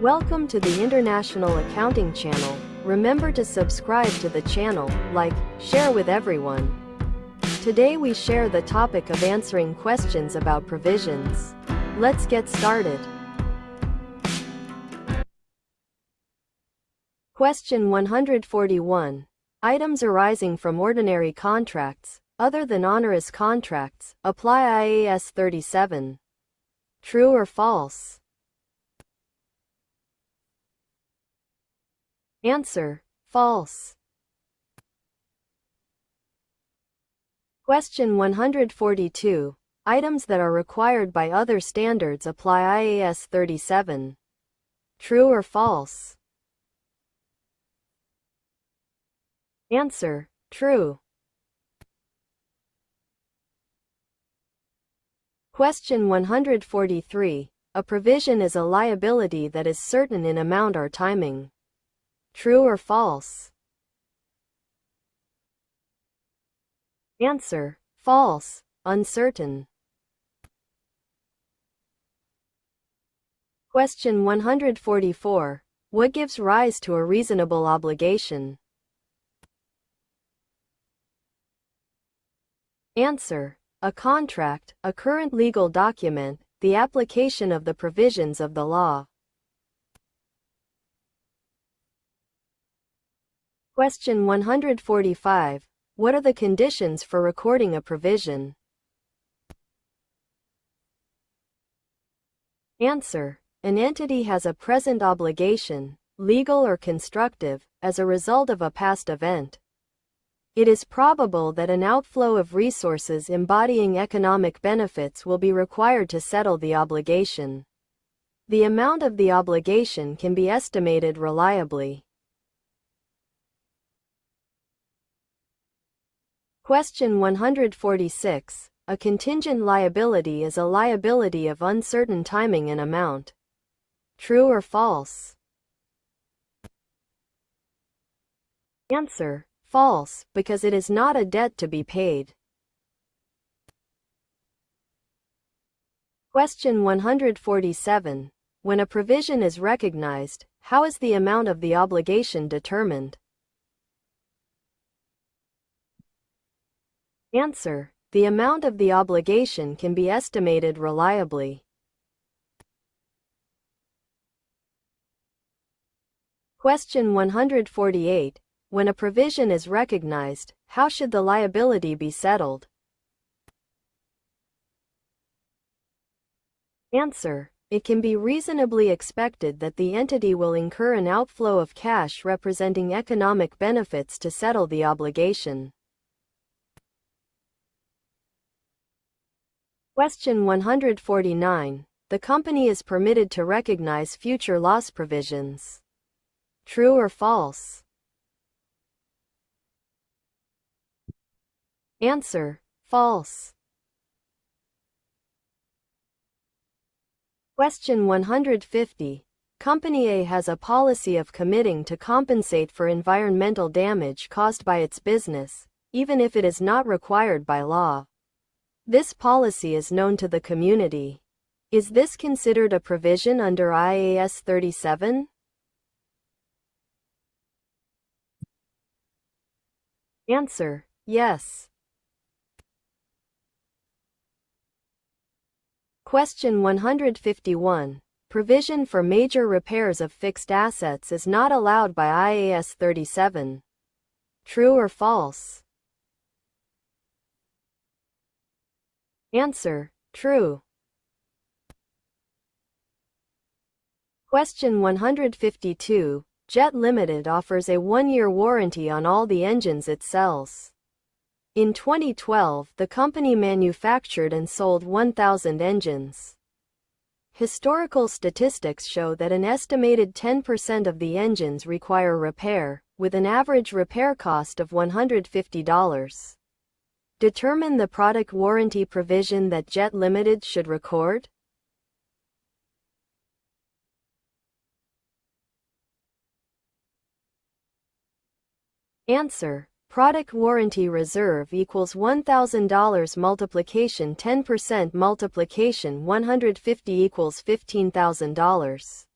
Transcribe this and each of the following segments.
Welcome to the International Accounting Channel. Remember to subscribe to the channel, like, share with everyone. Today we share the topic of answering questions about provisions. Let's get started. Question 141. Items arising from ordinary contracts, other than onerous contracts, apply IAS 37. True or false? Answer: false. Question 142. Items that are required by other standards apply IAS 37. True or false? Answer: true. Question 143. A provision is a liability that is certain in amount or timing. True or false? Answer: false, uncertain. Question 144. What gives rise to a reasonable obligation? Answer: a contract, a current legal document, the application of the provisions of the law. Question 145. What are the conditions for recording a provision? Answer: an entity has a present obligation, legal or constructive, as a result of a past event. It is probable that an outflow of resources embodying economic benefits will be required to settle the obligation. The amount of the obligation can be estimated reliably. Question 146. A contingent liability is a liability of uncertain timing and amount. True or false? Answer: false, because it is not a debt to be paid. Question 147. When a provision is recognized, how is the amount of the obligation determined? Answer: the amount of the obligation can be estimated reliably. Question 148. When a provision is recognized, how should the liability be settled? Answer: it can be reasonably expected that the entity will incur an outflow of cash representing economic benefits to settle the obligation. Question 149. The company is permitted to recognize future loss provisions. True or false? Answer: false. Question 150. Company A has a policy of committing to compensate for environmental damage caused by its business, even if it is not required by law. This policy is known to the community. Is this considered a provision under IAS 37? Answer: yes. Question 151. Provision for major repairs of fixed assets is not allowed by IAS 37. True or false? Answer: true. Question 152. Jet Limited offers a 1-year warranty on all the engines it sells. In 2012, the company manufactured and sold 1,000 engines. Historical statistics show that an estimated 10% of the engines require repair, with an average repair cost of $150. Determine the product warranty provision that Jet Limited should record. Answer: product warranty reserve equals $1,000 multiplication 10% multiplication 150 equals $15,000.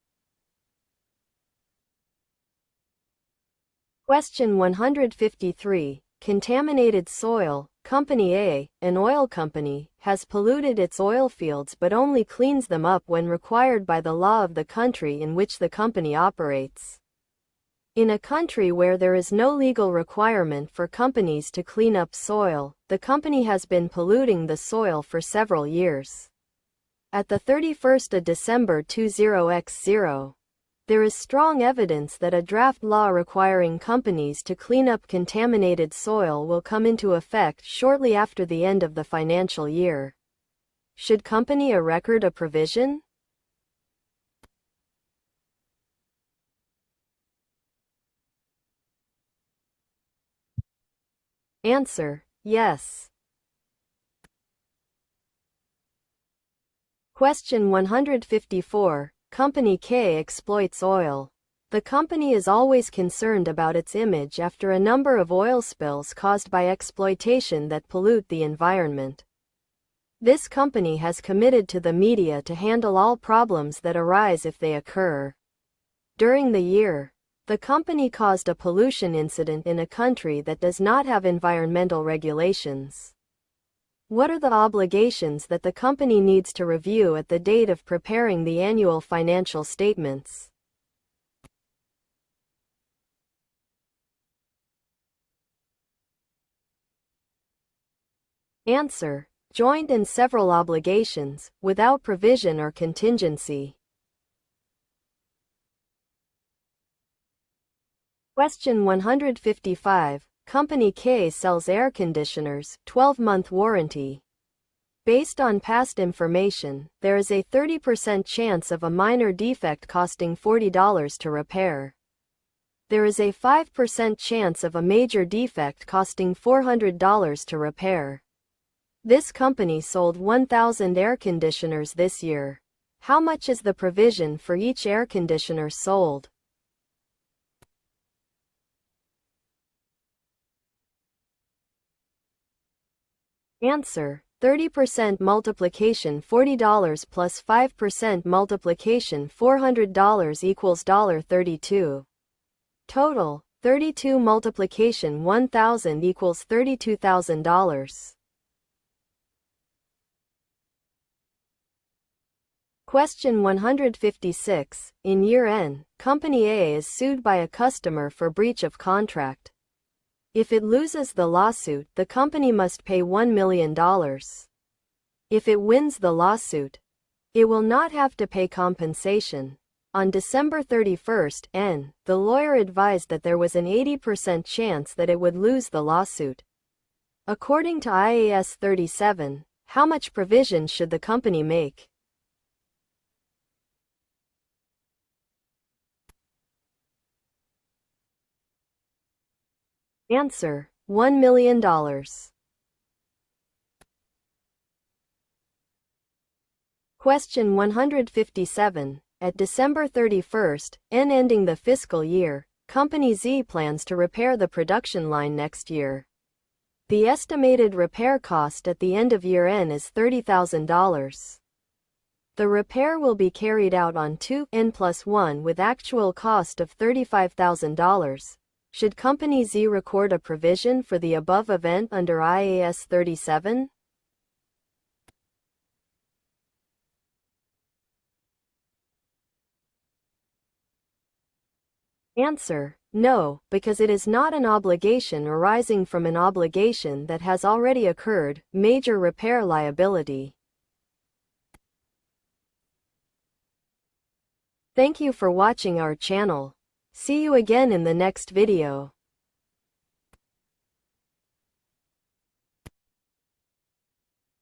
Question 153. Contaminated soil. Company A, an oil company, has polluted its oil fields but only cleans them up when required by the law of the country in which the company operates. In a country where there is no legal requirement for companies to clean up soil, the company has been polluting the soil for several years. At the 31st of December 20x0, there is strong evidence that a draft law requiring companies to clean up contaminated soil will come into effect shortly after the end of the financial year. Should Company A record a provision? Answer: yes. Question 154. Company K exploits oil. The company is always concerned about its image after a number of oil spills caused by exploitation that pollute the environment. This company has committed to the media to handle all problems that arise if they occur. During the year, the company caused a pollution incident in a country that does not have environmental regulations. What are the obligations that the company needs to review at the date of preparing the annual financial statements? Answer: joint and several obligations, without provision or contingency. Question 155. Company K sells air conditioners, 12-month warranty. Based on past information, there is a 30% chance of a minor defect costing $40 to repair. There is a 5% chance of a major defect costing $400 to repair. This company sold 1,000 air conditioners this year. How much is the provision for each air conditioner sold? Answer: 30% multiplication $40 plus 5% multiplication $400 equals $32. Total: 32 multiplication 1,000 equals $32,000. Question 156. In year N, Company A is sued by a customer for breach of contract. If it loses the lawsuit, the company must pay $1 million. If it wins the lawsuit, it will not have to pay compensation. On December 31, the lawyer advised that there was an 80% chance that it would lose the lawsuit. According to IAS 37, how much provision should the company make? Answer: $1 million. Question 157. At December 31, ending the fiscal year, Company Z plans to repair the production line next year. The estimated repair cost at the end of year N is $30,000. The repair will be carried out on 2N+1 with actual cost of $35,000. Should Company Z record a provision for the above event under IAS 37? Answer: no, because it is not an obligation arising from an obligation that has already occurred, major repair liability. Thank you for watching our channel. See you again in the next video.